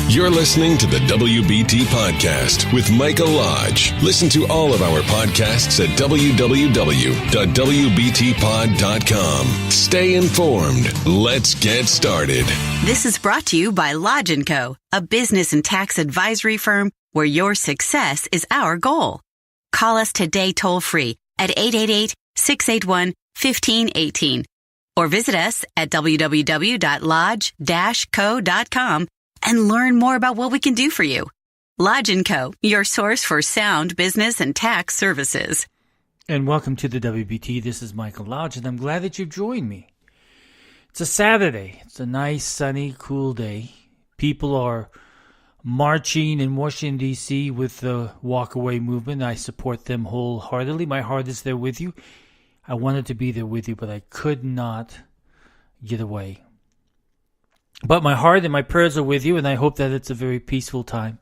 You're listening to the WBT Podcast with Michael Lodge. Listen to all of our podcasts at www.wbtpod.com. Stay informed. Let's get started. This is brought to you by Lodge & Co., a business and tax advisory firm where your success is our goal. Call us today toll-free at 888-681-1518 or visit us at www.lodge-co.com and learn more about what we can do for you. Lodge & Co., your source for sound business and tax services. And welcome to the WBT. This is Michael Lodge, and I'm glad that you've joined me. It's a Saturday. It's a nice, sunny, cool day. People are marching in Washington, D.C. with the walk-away movement. I support them wholeheartedly. My heart is there with you. I wanted to be there with you, but I could not get away. But my heart and my prayers are with you, and I hope that it's a very peaceful time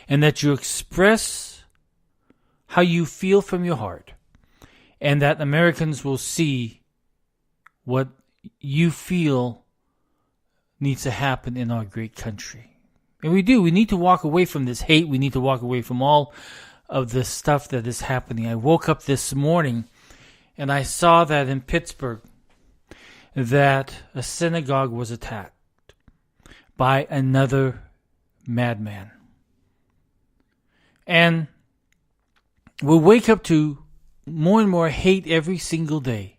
and that you express how you feel from your heart and that Americans will see what you feel needs to happen in our great country. And we do. We need to walk away from this hate. We need to walk away from all of this stuff that is happening. I woke up this morning and I saw that in Pittsburgh that a synagogue was attacked by another madman. And we wake up to more and more hate every single day.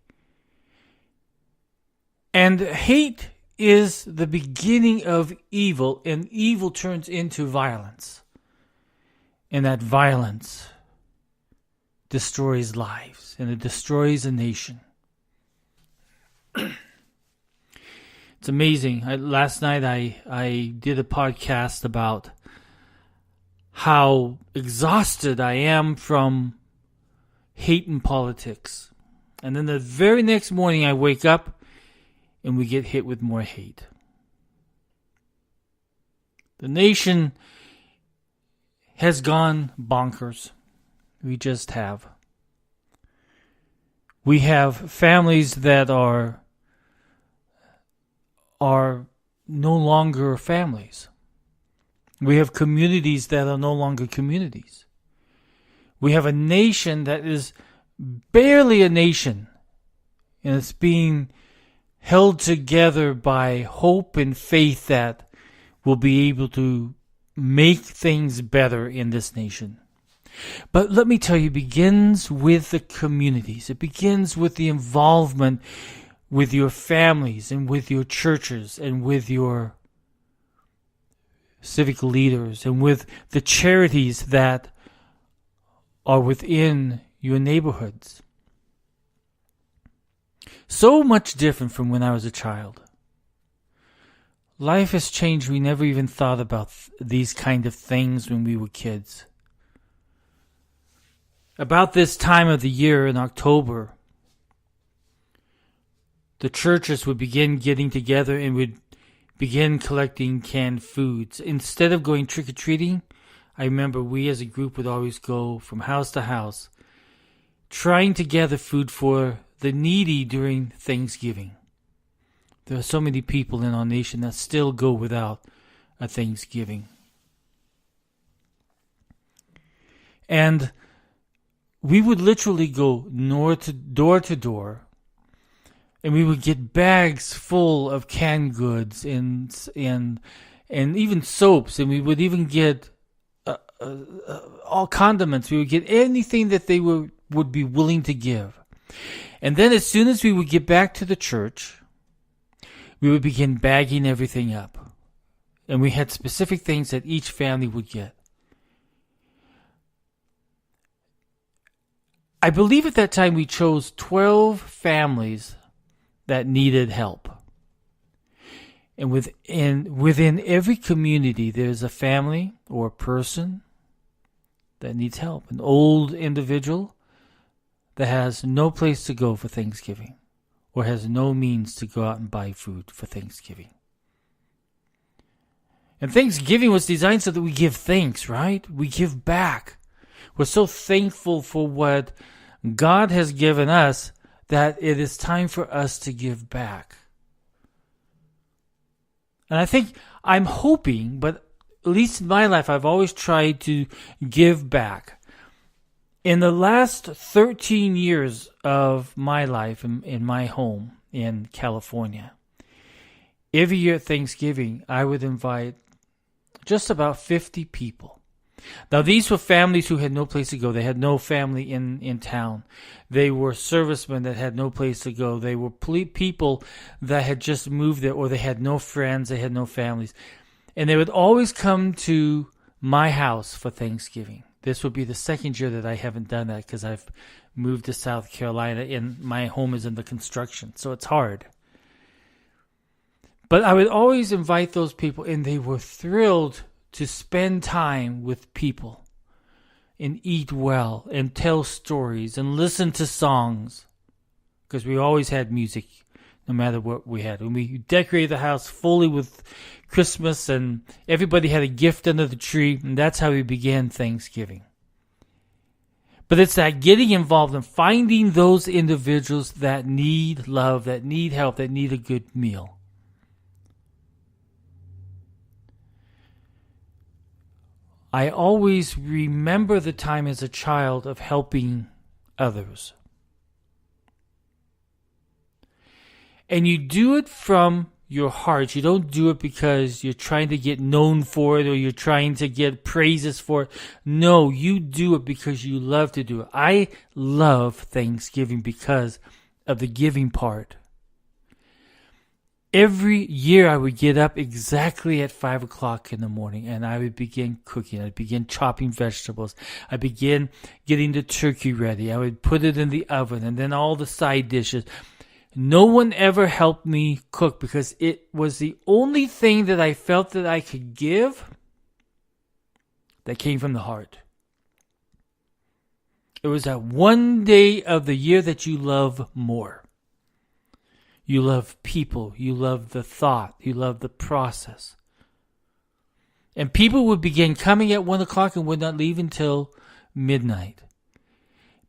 And hate is the beginning of evil, and evil turns into violence. And that violence destroys lives, and it destroys a nation. It's amazing. Last night I did a podcast about how exhausted I am from hate in politics. And then the very next morning I wake up and we get hit with more hate. The nation has gone bonkers. We just have. We have families that are no longer families. We have communities that are no longer communities. We have a nation that is barely a nation, and it's being held together by hope and faith that we'll be able to make things better in this nation. But let me tell you, it begins with the communities. It begins with the involvement with your families and with your churches and with your civic leaders and with the charities that are within your neighborhoods. So much different from when I was a child. Life has changed. We never even thought about these kind of things when we were kids. About this time of the year in October, the churches would begin getting together and would begin collecting canned foods. Instead of going trick-or-treating, I remember we as a group would always go from house to house, trying to gather food for the needy during Thanksgiving. There are so many people in our nation that still go without a Thanksgiving. And we would literally go door to door, and we would get bags full of canned goods and even soaps, and we would even get all condiments. We would get anything that they would be willing to give. And then as soon as we would get back to the church, we would begin bagging everything up. And we had specific things that each family would get. I believe at that time we chose 12 families that needed help. And within every community, there's a family or a person that needs help. An old individual that has no place to go for Thanksgiving or has no means to go out and buy food for Thanksgiving. And Thanksgiving was designed so that we give thanks, right? We give back. We're so thankful for what God has given us that it is time for us to give back. And I think I'm hoping, but at least in my life, I've always tried to give back. In the last 13 years of my life in my home in California, every year at Thanksgiving, I would invite just about 50 people. Now, these were families who had no place to go. They had no family in town. They were servicemen that had no place to go. They were people that had just moved there, or they had no friends. They had no families. And they would always come to my house for Thanksgiving. This would be the second year that I haven't done that because I've moved to South Carolina and my home is in the construction, so it's hard. But I would always invite those people, and they were thrilled to spend time with people and eat well and tell stories and listen to songs, because we always had music no matter what we had. And we decorated the house fully with Christmas, and everybody had a gift under the tree, and that's how we began Thanksgiving. But it's that getting involved and finding those individuals that need love, that need help, that need a good meal. I always remember the time as a child of helping others. And you do it from your heart. You don't do it because you're trying to get known for it or you're trying to get praises for it. No, you do it because you love to do it. I love Thanksgiving because of the giving part. Every year I would get up exactly at 5 o'clock in the morning and I would begin cooking. I'd begin chopping vegetables. I'd begin getting the turkey ready. I would put it in the oven and then all the side dishes. No one ever helped me cook because it was the only thing that I felt that I could give that came from the heart. It was that one day of the year that you love more. You love people. You love the thought. You love the process. And people would begin coming at 1 o'clock and would not leave until midnight.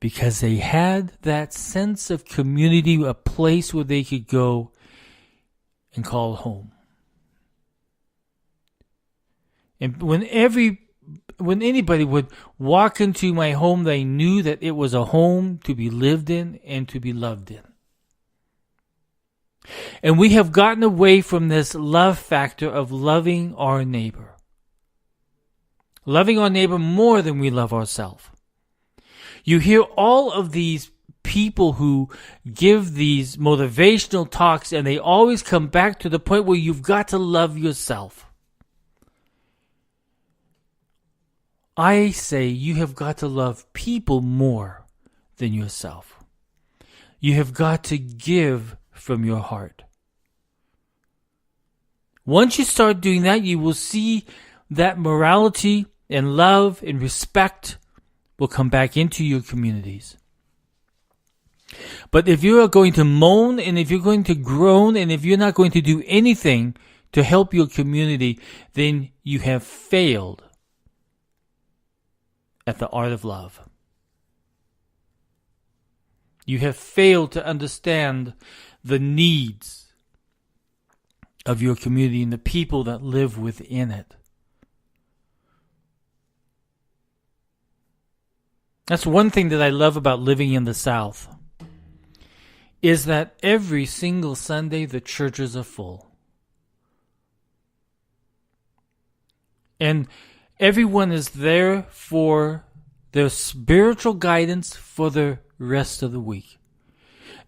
Because they had that sense of community, a place where they could go and call home. And when anybody would walk into my home, they knew that it was a home to be lived in and to be loved in. And we have gotten away from this love factor of loving our neighbor. Loving our neighbor more than we love ourselves. You hear all of these people who give these motivational talks and they always come back to the point where you've got to love yourself. I say you have got to love people more than yourself. You have got to give from your heart. Once you start doing that, you will see that morality and love and respect will come back into your communities. But if you are going to moan and if you're going to groan and if you're not going to do anything to help your community, then you have failed at the art of love. You have failed to understand the needs of your community and the people that live within it. That's one thing that I love about living in the South, is that every single Sunday the churches are full. And everyone is there for their spiritual guidance for the rest of the week.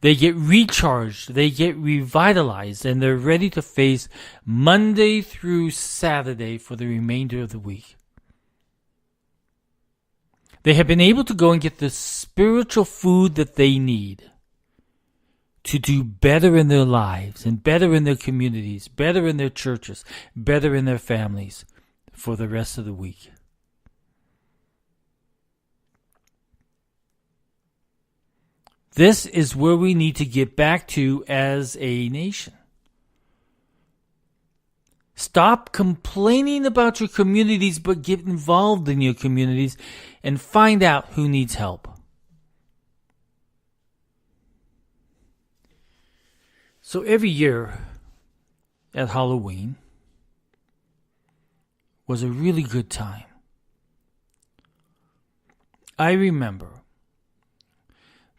They get recharged, they get revitalized, and they're ready to face Monday through Saturday for the remainder of the week. They have been able to go and get the spiritual food that they need to do better in their lives and better in their communities, better in their churches, better in their families for the rest of the week. This is where we need to get back to as a nation. Stop complaining about your communities, but get involved in your communities and find out who needs help. So every year at Halloween, was a really good time. I remember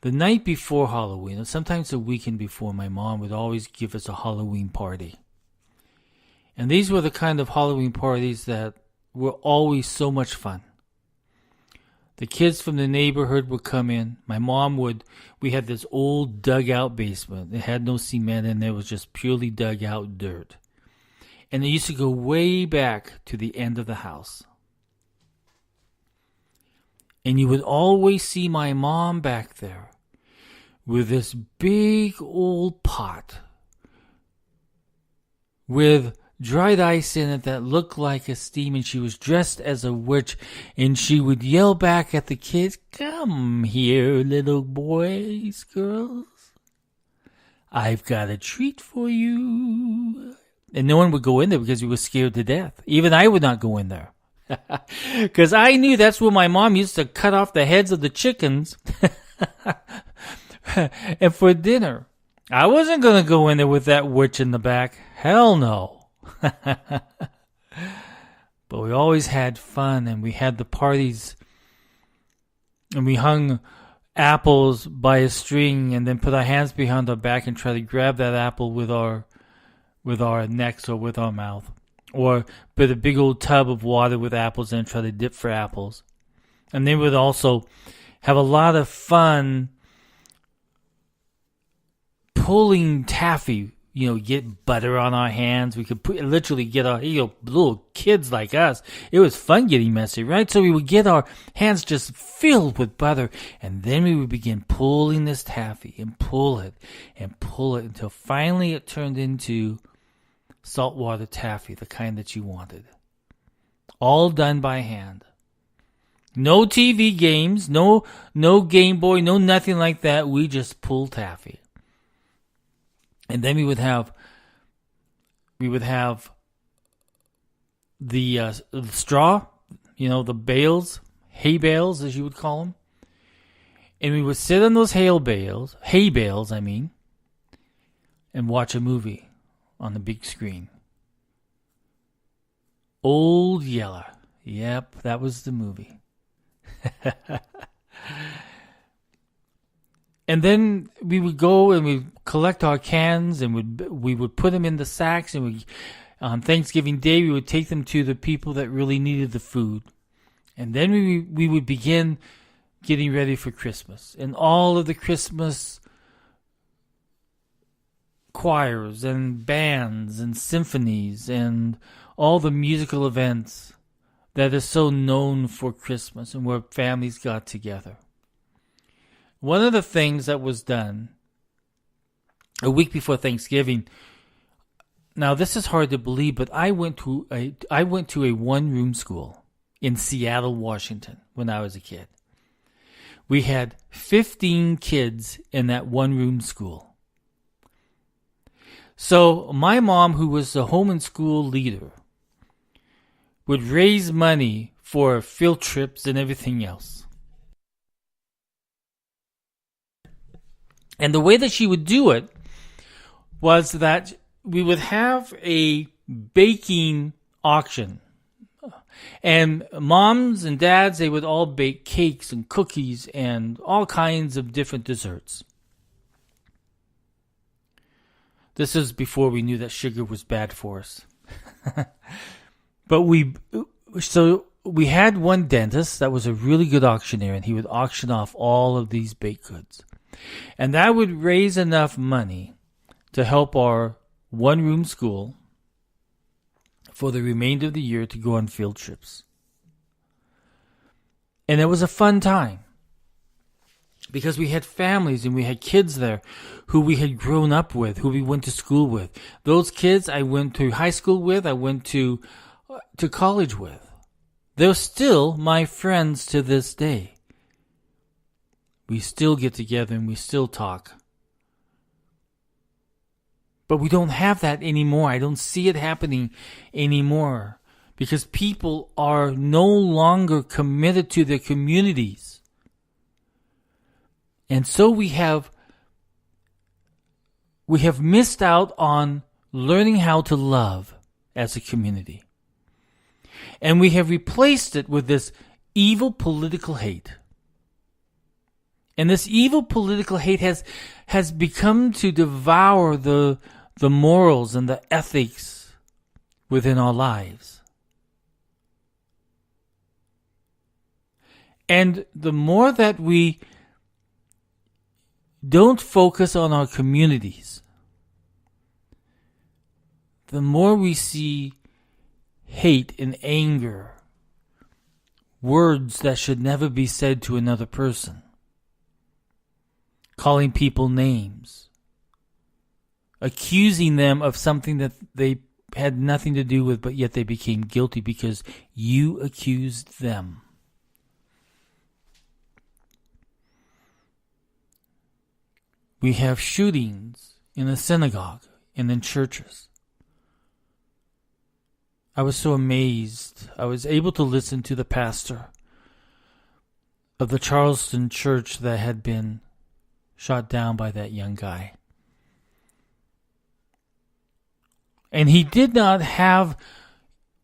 the night before Halloween, and sometimes the weekend before, my mom would always give us a Halloween party. And these were the kind of Halloween parties that were always so much fun. The kids from the neighborhood would come in. We had this old dugout basement. It had no cement in there. It was just purely dug out dirt. And it used to go way back to the end of the house. And you would always see my mom back there with this big old pot with dried ice in it that looked like a steam, and she was dressed as a witch, and she would yell back at the kids, "Come here, little boys, girls. I've got a treat for you." And no one would go in there because we were scared to death. Even I would not go in there. Because I knew that's where my mom used to cut off the heads of the chickens and for dinner. I wasn't going to go in there with that witch in the back. Hell no. But we always had fun, and we had the parties, and we hung apples by a string and then put our hands behind our back and try to grab that apple with our necks or with our mouth, or put a big old tub of water with apples in and try to dip for apples. And then we'd also have a lot of fun pulling taffy. Get butter on our hands. We could literally get our, little kids like us. It was fun getting messy, right? So we would get our hands just filled with butter, and then we would begin pulling this taffy and pull it until finally it turned into saltwater taffy, the kind that you wanted. All done by hand. No TV games, no Game Boy, no nothing like that. We just pulled taffy. And then we would have the straw, the bales, hay bales as you would call them. And we would sit on those hay bales, and watch a movie on the big screen. Old Yeller. Yep, that was the movie. And then we would go and we'd collect our cans, and we would put them in the sacks, and on Thanksgiving Day we would take them to the people that really needed the food. And then we would begin getting ready for Christmas. And all of the Christmas choirs and bands and symphonies and all the musical events that is so known for Christmas and where families got together. One of the things that was done a week before Thanksgiving, now this is hard to believe, but I went to a one-room school in Seattle, Washington when I was a kid. We had 15 kids in that one-room school. So my mom, who was the home and school leader, would raise money for field trips and everything else. And the way that she would do it was that we would have a baking auction. And moms and dads, they would all bake cakes and cookies and all kinds of different desserts. This is before we knew that sugar was bad for us. But we had one dentist that was a really good auctioneer, and he would auction off all of these baked goods. And that would raise enough money to help our one-room school for the remainder of the year to go on field trips. And it was a fun time because we had families and we had kids there who we had grown up with, who we went to school with. Those kids I went to high school with, I went to college with. They're still my friends to this day. We still get together and we still talk. But we don't have that anymore. I don't see it happening anymore because people are no longer committed to their communities. And so we have missed out on learning how to love as a community. And we have replaced it with this evil political hate. And this evil political hate has become to devour the morals and the ethics within our lives. And the more that we don't focus on our communities, the more we see hate and anger, words that should never be said to another person, calling people names, accusing them of something that they had nothing to do with, but yet they became guilty because you accused them. We have shootings in the synagogue and in churches. I was so amazed. I was able to listen to the pastor of the Charleston church that had been shot down by that young guy. And he did not have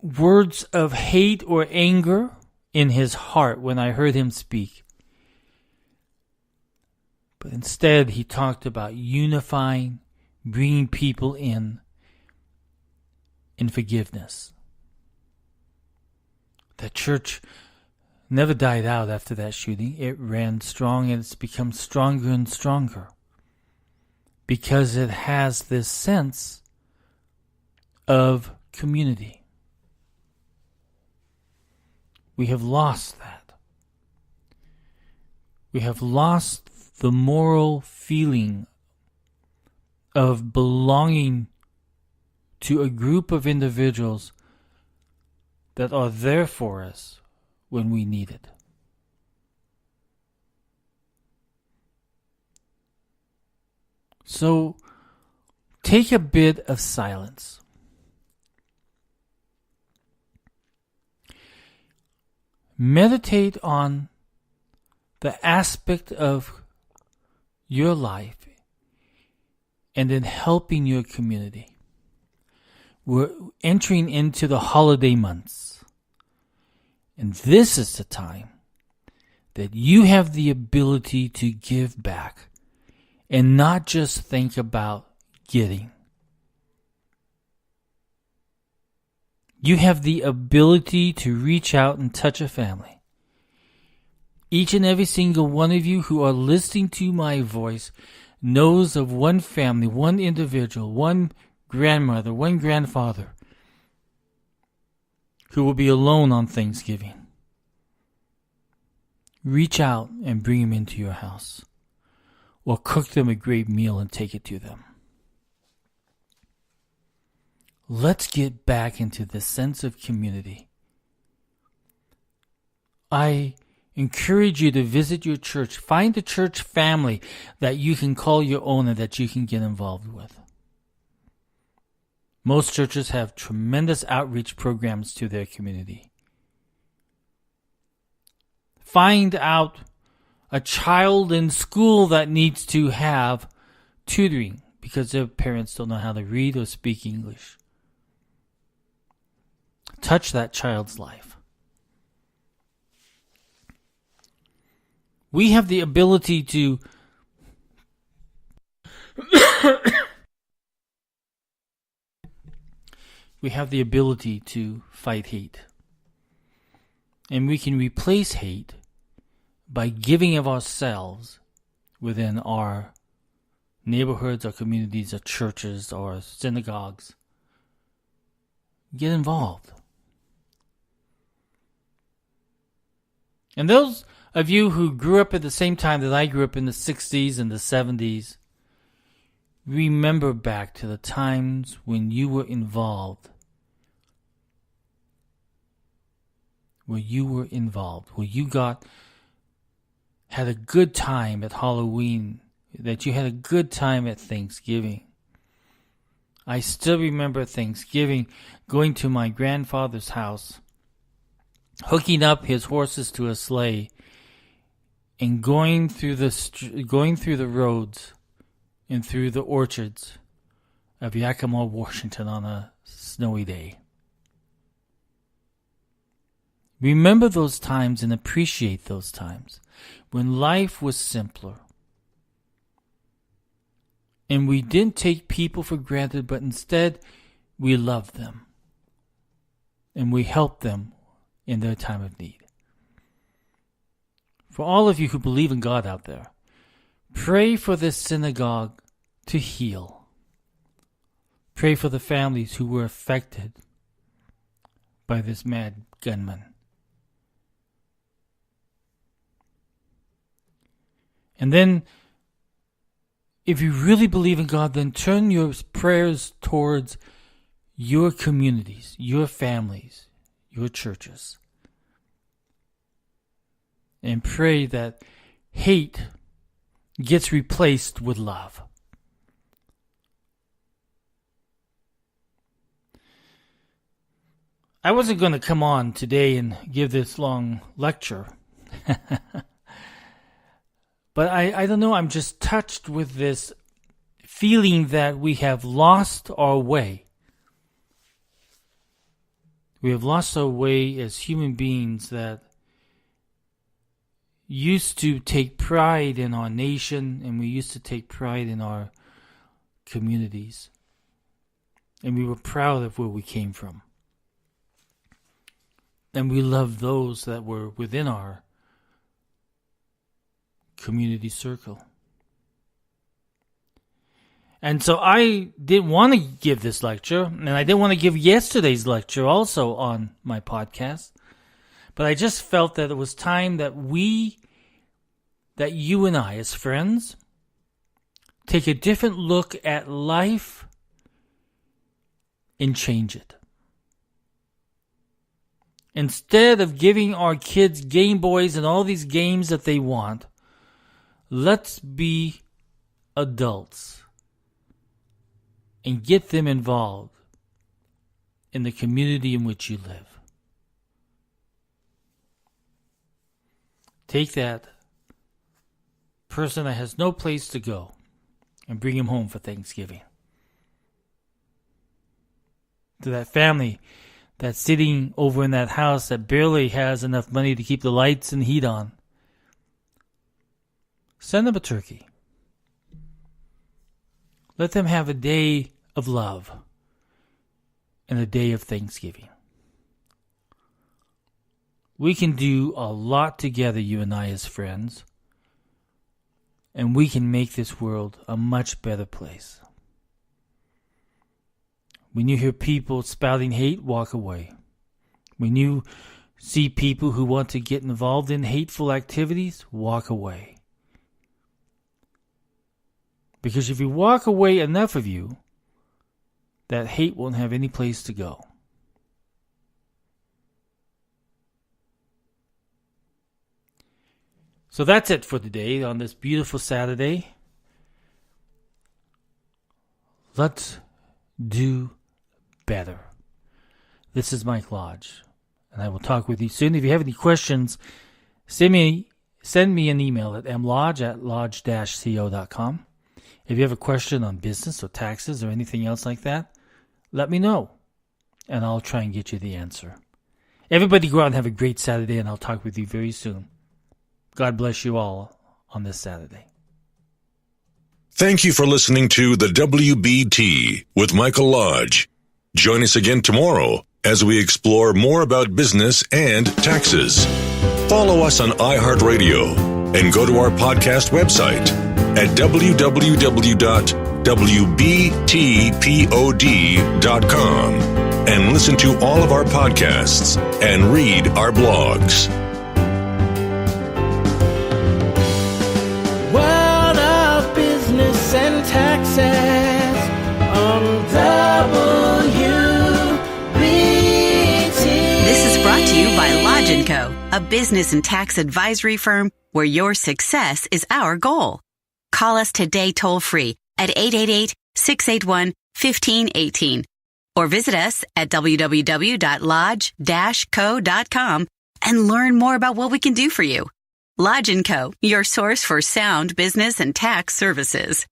words of hate or anger in his heart when I heard him speak. But instead, he talked about unifying, bringing people in forgiveness. The church never died out after that shooting. It ran strong, and it's become stronger and stronger because it has this sense of community. We have lost that. We have lost the moral feeling of belonging to a group of individuals that are there for us when we need it. So, take a bit of silence. Meditate on the aspect of your life and in helping your community. We're entering into the holiday months. And this is the time that you have the ability to give back and not just think about getting. You have the ability to reach out and touch a family. Each and every single one of you who are listening to my voice knows of one family, one individual, one grandmother, one grandfather who will be alone on Thanksgiving. Reach out and bring them into your house, or cook them a great meal and take it to them. Let's get back into the sense of community. I encourage you to visit your church. Find a church family that you can call your own and that you can get involved with. Most churches have tremendous outreach programs to their community. Find out a child in school that needs to have tutoring because their parents don't know how to read or speak English. Touch that child's life. We have the ability to fight hate. And we can replace hate by giving of ourselves within our neighborhoods, our communities, our churches, our synagogues. Get involved. And those of you who grew up at the same time that I grew up in the 60s and the 70s, remember back to the times when you were involved. Where you had a good time at Halloween, that you had a good time at Thanksgiving. I still remember Thanksgiving, going to my grandfather's house, hooking up his horses to a sleigh, and going through the roads and through the orchards of Yakima, Washington on a snowy day. Remember those times and appreciate those times when life was simpler. And we didn't take people for granted, but instead we loved them. And we helped them in their time of need. For all of you who believe in God out there, pray for this synagogue to heal. Pray for the families who were affected by this mad gunman. And then, if you really believe in God, then turn your prayers towards your communities, your families, your churches. And pray that hate gets replaced with love. I wasn't going to come on today and give this long lecture. But I don't know, I'm just touched with this feeling that we have lost our way. We have lost our way as human beings that used to take pride in our nation, and we used to take pride in our communities. And we were proud of where we came from. And we loved those that were within our community circle. And so I didn't want to give this lecture, and I didn't want to give yesterday's lecture also on my podcast, but I just felt that it was time that you and I as friends take a different look at life and change it. Instead of giving our kids Game Boys and all these games that they want, let's be adults and get them involved in the community in which you live. Take that person that has no place to go and bring him home for Thanksgiving. To that family that's sitting over in that house that barely has enough money to keep the lights and heat on. Send them a turkey. Let them have a day of love and a day of Thanksgiving. We can do a lot together, you and I as friends, and we can make this world a much better place. When you hear people spouting hate, walk away. When you see people who want to get involved in hateful activities, walk away. Because if you walk away, enough of you, that hate won't have any place to go. So that's it for today on this beautiful Saturday. Let's do better. This is Mike Lodge, and I will talk with you soon. If you have any questions, send me an email at mlodge@lodge-co.com. If you have a question on business or taxes or anything else like that, let me know, and I'll try and get you the answer. Everybody go out and have a great Saturday, and I'll talk with you very soon. God bless you all on this Saturday. Thank you for listening to the WBT with Michael Lodge. Join us again tomorrow as we explore more about business and taxes. Follow us on iHeartRadio and go to our podcast website at www.wbtpod.com and listen to all of our podcasts and read our blogs. World of Business and Taxes on WBT. This is brought to you by Lodge & Co., a business and tax advisory firm where your success is our goal. Call us today toll-free at 888-681-1518 or visit us at www.lodge-co.com and learn more about what we can do for you. Lodge & Co., your source for sound business and tax services.